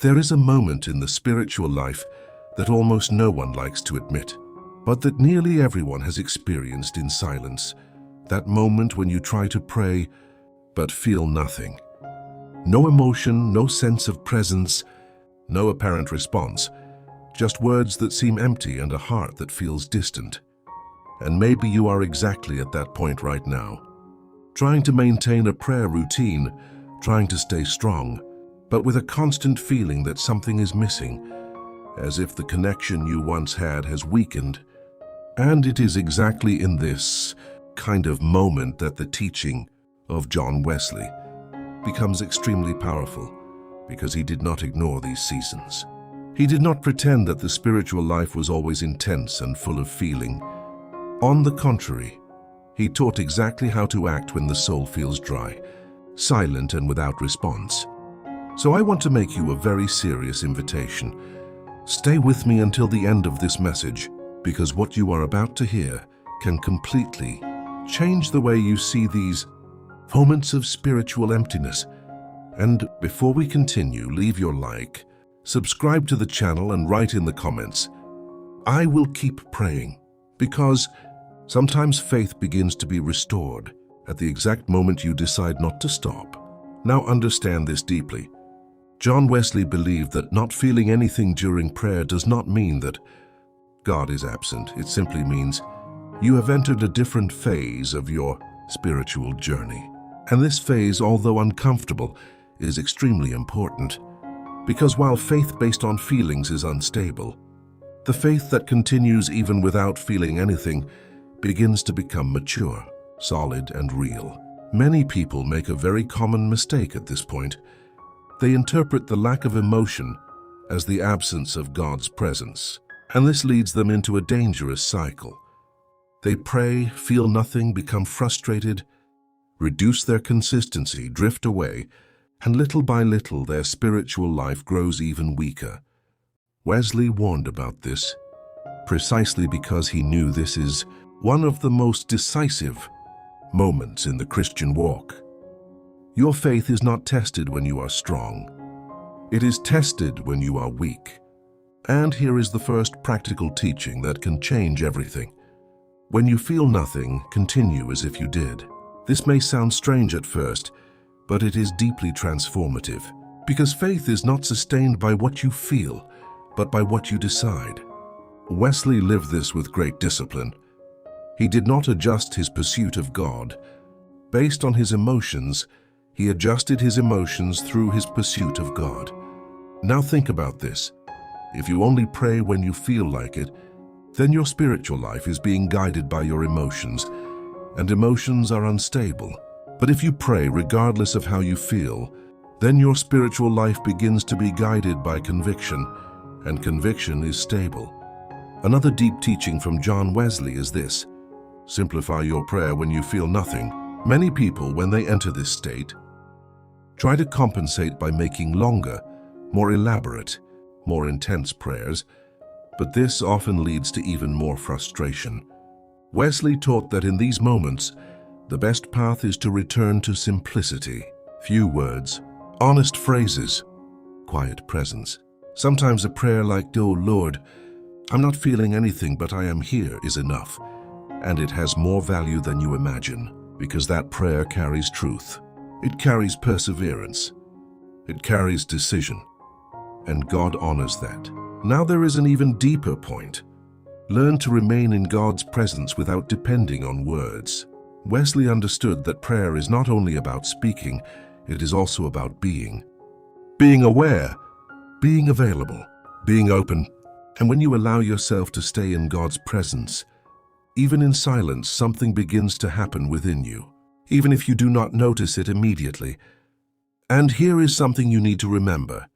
There is a moment in the spiritual life that almost no one likes to admit, but that nearly everyone has experienced in silence. That moment when you try to pray, but feel nothing. No emotion, no sense of presence, no apparent response. Just words that seem empty and a heart that feels distant. And maybe you are exactly at that point right now. Trying to maintain a prayer routine, trying to stay strong, but with a constant feeling that something is missing, as if the connection you once had has weakened. And it is exactly in this kind of moment that the teaching of John Wesley becomes extremely powerful, because he did not ignore these seasons. He did not pretend that the spiritual life was always intense and full of feeling. On the contrary, he taught exactly how to act when the soul feels dry, silent and without response. So I want to make you a very serious invitation. Stay with me until the end of this message, because what you are about to hear can completely change the way you see these moments of spiritual emptiness. And before we continue, leave your like, subscribe to the channel and write in the comments. I will keep praying, because sometimes faith begins to be restored at the exact moment you decide not to stop. Now understand this deeply. John Wesley believed that not feeling anything during prayer does not mean that God is absent. It simply means you have entered a different phase of your spiritual journey. And this phase, although uncomfortable, is extremely important. Because while faith based on feelings is unstable, the faith that continues even without feeling anything begins to become mature, solid, and real. Many people make a very common mistake at this point. They interpret the lack of emotion as the absence of God's presence, and this leads them into a dangerous cycle. They pray, feel nothing, become frustrated, reduce their consistency, drift away, and little by little their spiritual life grows even weaker. Wesley warned about this precisely because he knew this is one of the most decisive moments in the Christian walk. Your faith is not tested when you are strong. It is tested when you are weak. And here is the first practical teaching that can change everything. When you feel nothing, continue as if you did. This may sound strange at first, but it is deeply transformative, because faith is not sustained by what you feel, but by what you decide. Wesley lived this with great discipline. He did not adjust his pursuit of God based on his emotions. He adjusted his emotions through his pursuit of God. Now think about this. If you only pray when you feel like it, then your spiritual life is being guided by your emotions, and emotions are unstable. But if you pray regardless of how you feel, then your spiritual life begins to be guided by conviction, and conviction is stable. Another deep teaching from John Wesley is this: simplify your prayer when you feel nothing. Many people, when they enter this state, try to compensate by making longer, more elaborate, more intense prayers, but this often leads to even more frustration. Wesley taught that in these moments, the best path is to return to simplicity. Few words, honest phrases, quiet presence. Sometimes a prayer like, "Oh Lord, I'm not feeling anything, but I am here," is enough. And it has more value than you imagine, because that prayer carries truth. It carries perseverance. It carries decision. And God honors that. Now there is an even deeper point. Learn to remain in God's presence without depending on words. Wesley understood that prayer is not only about speaking, it is also about being. Being aware, being available, being open. And when you allow yourself to stay in God's presence, even in silence, something begins to happen within you, even if you do not notice it immediately. And here is something you need to remember.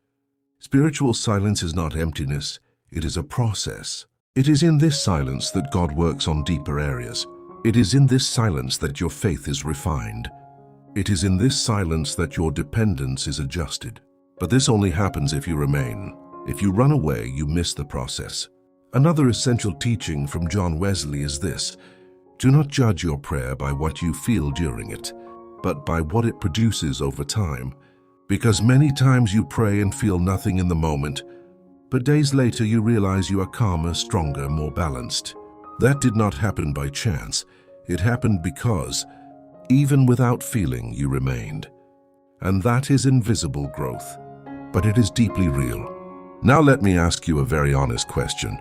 Spiritual silence is not emptiness, it is a process. It is in this silence that God works on deeper areas. It is in this silence that your faith is refined. It is in this silence that your dependence is adjusted. But this only happens if you remain. If you run away, you miss the process. Another essential teaching from John Wesley is this: do not judge your prayer by what you feel during it, but by what it produces over time. Because many times you pray and feel nothing in the moment, but days later you realize you are calmer, stronger, more balanced. That did not happen by chance. It happened because, even without feeling, you remained. And that is invisible growth, but it is deeply real. Now let me ask you a very honest question.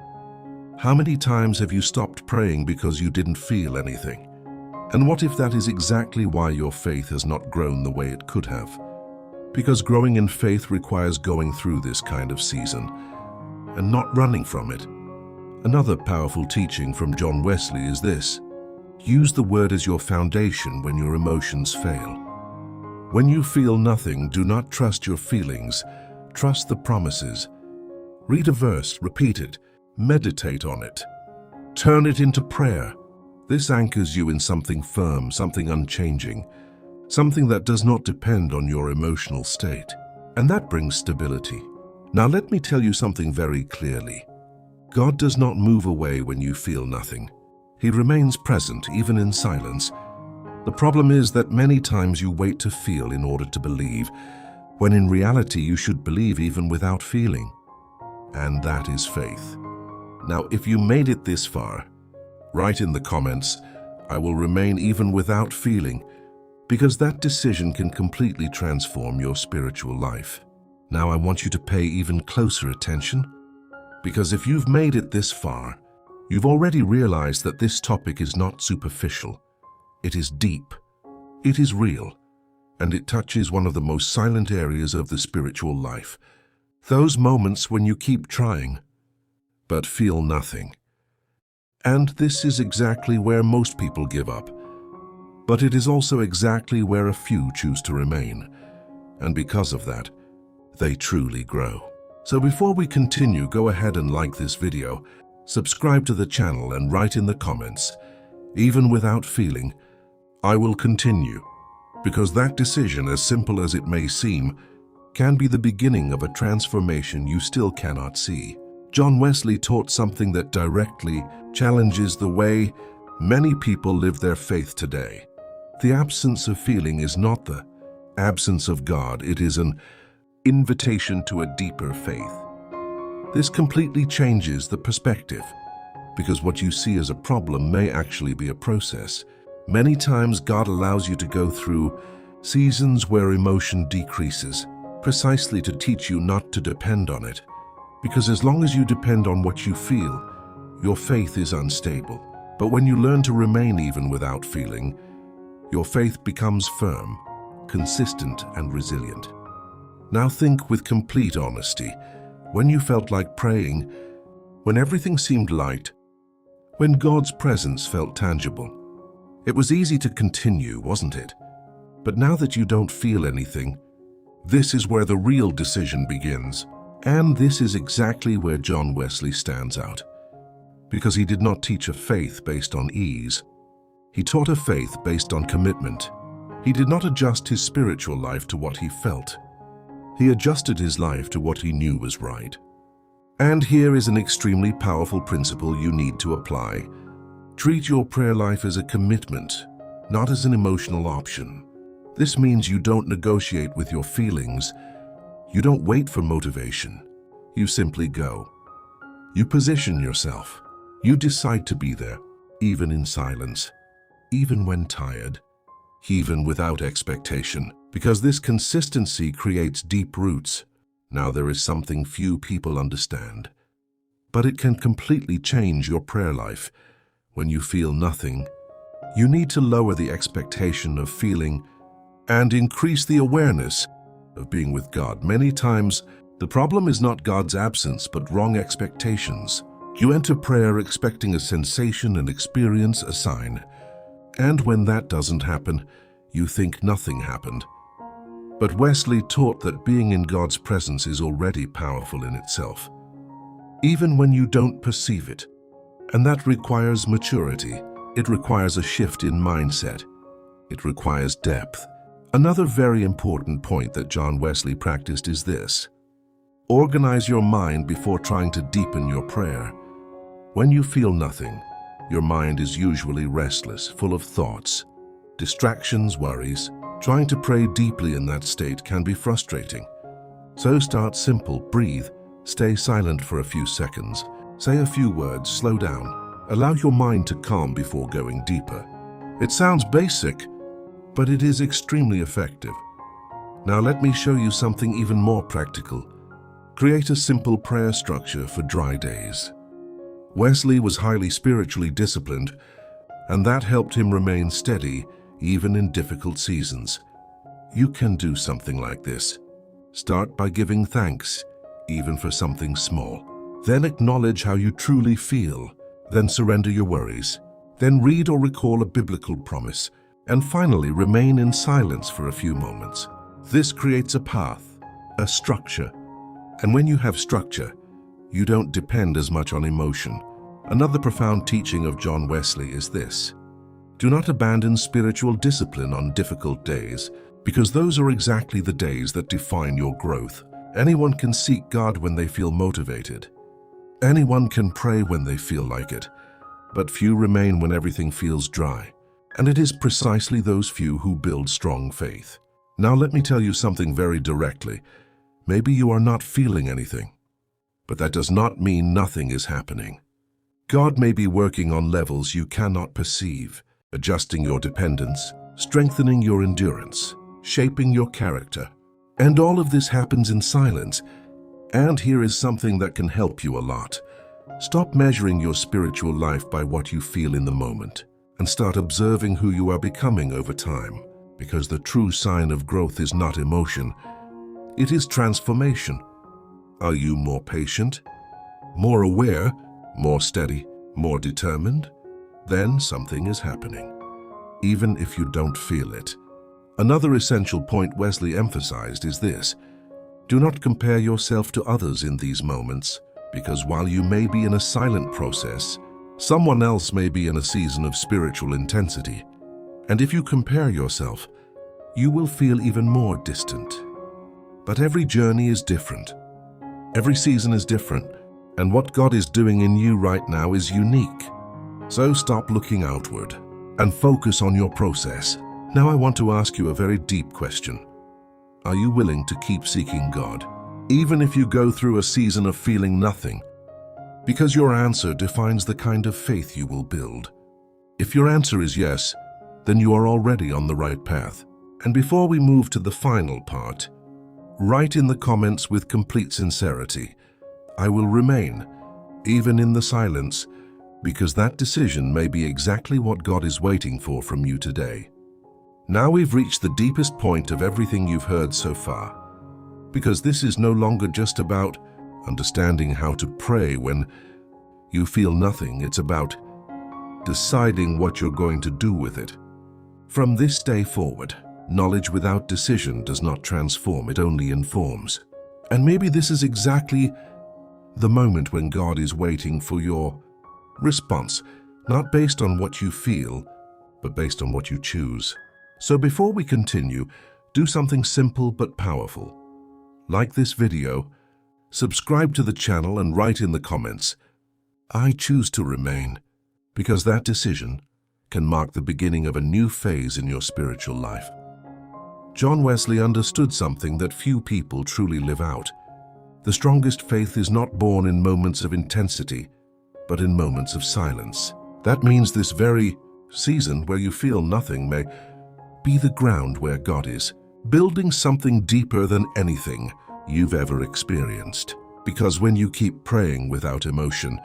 How many times have you stopped praying because you didn't feel anything? And what if that is exactly why your faith has not grown the way it could have? Because growing in faith requires going through this kind of season and not running from it. Another powerful teaching from John Wesley is this: use the word as your foundation when your emotions fail. When you feel nothing, do not trust your feelings, trust the promises. Read a verse, repeat it, meditate on it. Turn it into prayer. This anchors you in something firm, something unchanging, something that does not depend on your emotional state. And that brings stability. Now let me tell you something very clearly. God does not move away when you feel nothing. He remains present, even in silence. The problem is that many times you wait to feel in order to believe, when in reality you should believe even without feeling. And that is faith. Now, if you made it this far, write in the comments, "I will remain even without feeling," because that decision can completely transform your spiritual life. Now I want you to pay even closer attention, because if you've made it this far, you've already realized that this topic is not superficial. It is deep, it is real, and it touches one of the most silent areas of the spiritual life. Those moments when you keep trying, but feel nothing. And this is exactly where most people give up. But it is also exactly where a few choose to remain. And because of that, they truly grow. So before we continue, go ahead and like this video, subscribe to the channel, and write in the comments, "Even without feeling, I will continue," because that decision, as simple as it may seem, can be the beginning of a transformation you still cannot see. John Wesley taught something that directly challenges the way many people live their faith today. The absence of feeling is not the absence of God, it is an invitation to a deeper faith. This completely changes the perspective, because what you see as a problem may actually be a process. Many times God allows you to go through seasons where emotion decreases, precisely to teach you not to depend on it. Because as long as you depend on what you feel, your faith is unstable. But when you learn to remain even without feeling, your faith becomes firm, consistent, and resilient. Now think with complete honesty. When you felt like praying, when everything seemed light, when God's presence felt tangible, it was easy to continue, wasn't it? But now that you don't feel anything, this is where the real decision begins. And this is exactly where John Wesley stands out. Because he did not teach a faith based on ease. He taught a faith based on commitment. He did not adjust his spiritual life to what he felt. He adjusted his life to what he knew was right. And here is an extremely powerful principle you need to apply. Treat your prayer life as a commitment, not as an emotional option. This means you don't negotiate with your feelings. You don't wait for motivation. You simply go. You position yourself. You decide to be there, even in silence, even when tired, even without expectation, because this consistency creates deep roots. Now there is something few people understand, but it can completely change your prayer life. When you feel nothing, you need to lower the expectation of feeling and increase the awareness of being with God. Many times, the problem is not God's absence, but wrong expectations. You enter prayer expecting a sensation, an experience, a sign. And when that doesn't happen, you think nothing happened. But Wesley taught that being in God's presence is already powerful in itself, even when you don't perceive it. And that requires maturity. It requires a shift in mindset. It requires depth. Another very important point that John Wesley practiced is this: organize your mind before trying to deepen your prayer. When you feel nothing, your mind is usually restless, full of thoughts, distractions, worries, Trying to pray deeply in that state can be frustrating. So start simple, breathe, stay silent for a few seconds, say a few words, slow down, allow your mind to calm before going deeper. It sounds basic, but it is extremely effective. Now let me show you something even more practical. Create a simple prayer structure for dry days. Wesley was highly spiritually disciplined, and that helped him remain steady even in difficult seasons. You can do something like this. Start by giving thanks, even for something small. Then acknowledge how you truly feel. Then surrender your worries. Then read or recall a biblical promise. And finally, remain in silence for a few moments. This creates a path, a structure. And when you have structure, you don't depend as much on emotion. Another profound teaching of John Wesley is this: do not abandon spiritual discipline on difficult days, because those are exactly the days that define your growth. Anyone can seek God when they feel motivated. Anyone can pray when they feel like it, but few remain when everything feels dry. And it is precisely those few who build strong faith. Now let me tell you something very directly. Maybe you are not feeling anything, but that does not mean nothing is happening. God may be working on levels you cannot perceive, adjusting your dependence, strengthening your endurance, shaping your character. And all of this happens in silence. And here is something that can help you a lot. Stop measuring your spiritual life by what you feel in the moment, and start observing who you are becoming over time. Because the true sign of growth is not emotion, it is transformation. Are you more patient, more aware, more steady, more determined? Then something is happening, even if you don't feel it. Another essential point Wesley emphasized is this: do not compare yourself to others in these moments, because while you may be in a silent process, someone else may be in a season of spiritual intensity. And if you compare yourself, you will feel even more distant. But every journey is different. Every season is different, and what God is doing in you right now is unique. So stop looking outward and focus on your process. Now I want to ask you a very deep question. Are you willing to keep seeking God, even if you go through a season of feeling nothing? Because your answer defines the kind of faith you will build. If your answer is yes, then you are already on the right path. And before we move to the final part, write in the comments with complete sincerity, I will remain, even in the silence, because that decision may be exactly what God is waiting for from you today. Now we've reached the deepest point of everything you've heard so far, because this is no longer just about understanding how to pray when you feel nothing. It's about deciding what you're going to do with it. From this day forward, knowledge without decision does not transform, it only informs. And maybe this is exactly the moment when God is waiting for your response, not based on what you feel, but based on what you choose. So before we continue, do something simple but powerful. Like this video, subscribe to the channel and write in the comments, I choose to remain, because that decision can mark the beginning of a new phase in your spiritual life. John Wesley understood something that few people truly live out. The strongest faith is not born in moments of intensity, but in moments of silence. That means this very season where you feel nothing may be the ground where God is, building something deeper than anything you've ever experienced. Because when you keep praying without emotion,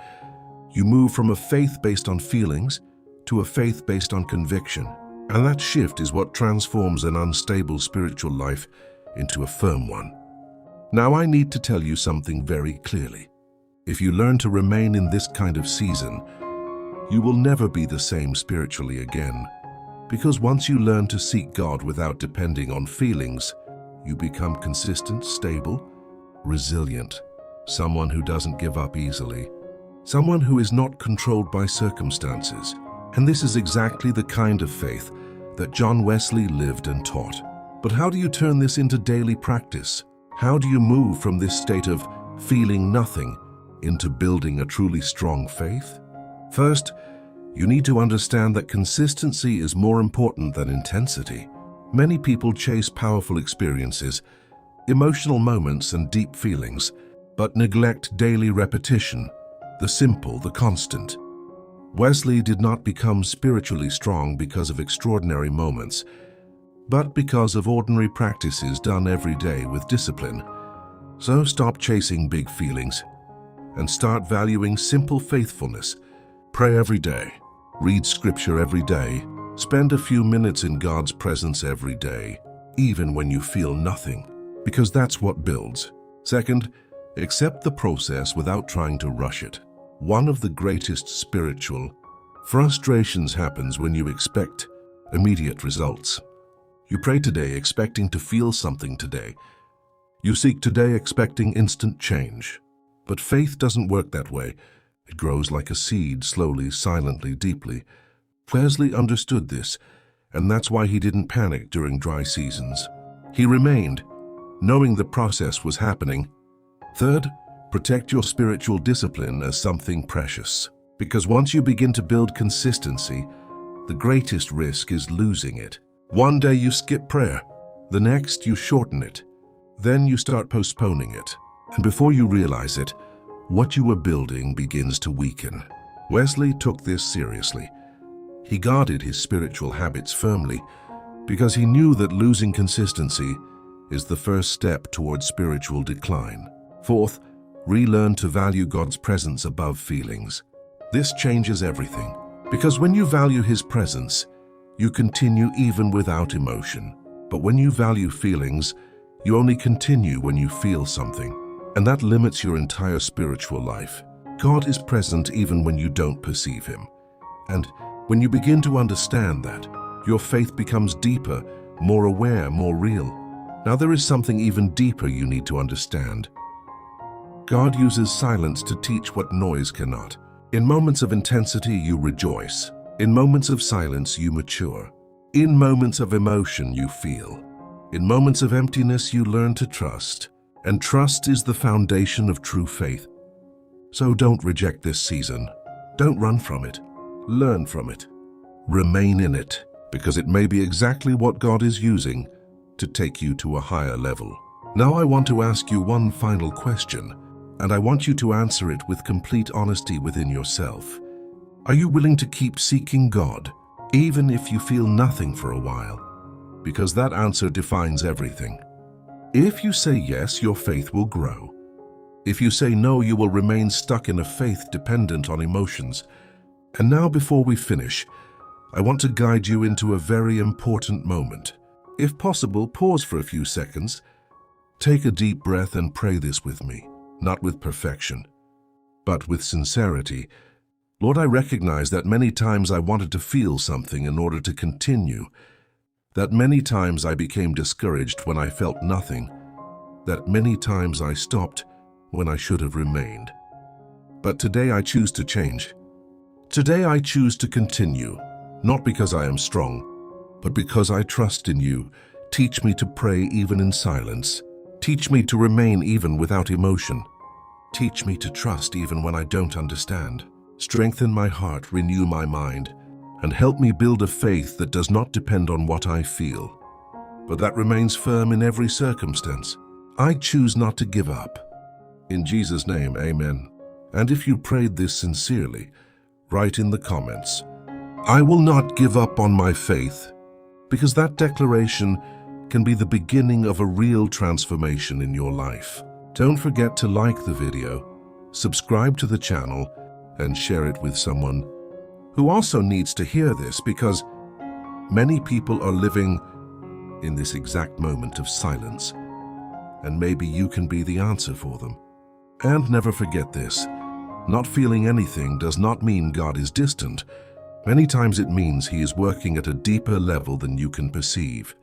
you move from a faith based on feelings to a faith based on conviction. And that shift is what transforms an unstable spiritual life into a firm one. Now I need to tell you something very clearly. If you learn to remain in this kind of season, you will never be the same spiritually again. Because once you learn to seek God without depending on feelings, you become consistent, stable, resilient, someone who doesn't give up easily, someone who is not controlled by circumstances. And this is exactly the kind of faith that John Wesley lived and taught. But how do you turn this into daily practice? How do you move from this state of feeling nothing into building a truly strong faith? First, you need to understand that consistency is more important than intensity. Many people chase powerful experiences, emotional moments and deep feelings, but neglect daily repetition, the simple, the constant. Wesley did not become spiritually strong because of extraordinary moments, but because of ordinary practices done every day with discipline. So stop chasing big feelings and start valuing simple faithfulness. Pray every day, read scripture every day, spend a few minutes in God's presence every day, even when you feel nothing, because that's what builds. Second, accept the process without trying to rush it. One of the greatest spiritual frustrations happens when you expect immediate results. You pray today expecting to feel something today. You seek today expecting instant change. But faith doesn't work that way. It grows like a seed, slowly, silently, deeply. Wesley understood this, and that's why he didn't panic during dry seasons. He remained, knowing the process was happening. Third, protect your spiritual discipline as something precious. Because once you begin to build consistency, the greatest risk is losing it. One day you skip prayer, the next you shorten it. Then you start postponing it. And before you realize it, what you were building begins to weaken. Wesley took this seriously. He guarded his spiritual habits firmly because he knew that losing consistency is the first step towards spiritual decline. Fourth, relearn to value God's presence above feelings. This changes everything, because when you value His presence, you continue even without emotion. But when you value feelings, you only continue when you feel something, and that limits your entire spiritual life. God is present even when you don't perceive Him. And when you begin to understand that, your faith becomes deeper, more aware, more real. Now there is something even deeper you need to understand. God uses silence to teach what noise cannot. In moments of intensity, you rejoice. In moments of silence, you mature. In moments of emotion, you feel. In moments of emptiness, you learn to trust. And trust is the foundation of true faith. So don't reject this season. Don't run from it. Learn from it. Remain in it, because it may be exactly what God is using to take you to a higher level. Now I want to ask you one final question, and I want you to answer it with complete honesty within yourself. Are you willing to keep seeking God, even if you feel nothing for a while? Because that answer defines everything. If you say yes, your faith will grow. If you say no, you will remain stuck in a faith dependent on emotions. And now, before we finish, I want to guide you into a very important moment. If possible, pause for a few seconds. Take a deep breath and pray this with me, not with perfection, but with sincerity. Lord, I recognize that many times I wanted to feel something in order to continue, that many times I became discouraged when I felt nothing, that many times I stopped when I should have remained. But today I choose to change. Today I choose to continue, not because I am strong, but because I trust in you. Teach me to pray even in silence. Teach me to remain even without emotion. Teach me to trust even when I don't understand. Strengthen my heart, renew my mind, and help me build a faith that does not depend on what I feel, but that remains firm in every circumstance. I choose not to give up. In Jesus' name, amen. And if you prayed this sincerely, write in the comments, I will not give up on my faith, because that declaration can be the beginning of a real transformation in your life. Don't forget to like the video, subscribe to the channel, and share it with someone who also needs to hear this, because many people are living in this exact moment of silence, and maybe you can be the answer for them. And never forget this, not feeling anything does not mean God is distant. Many times it means He is working at a deeper level than you can perceive.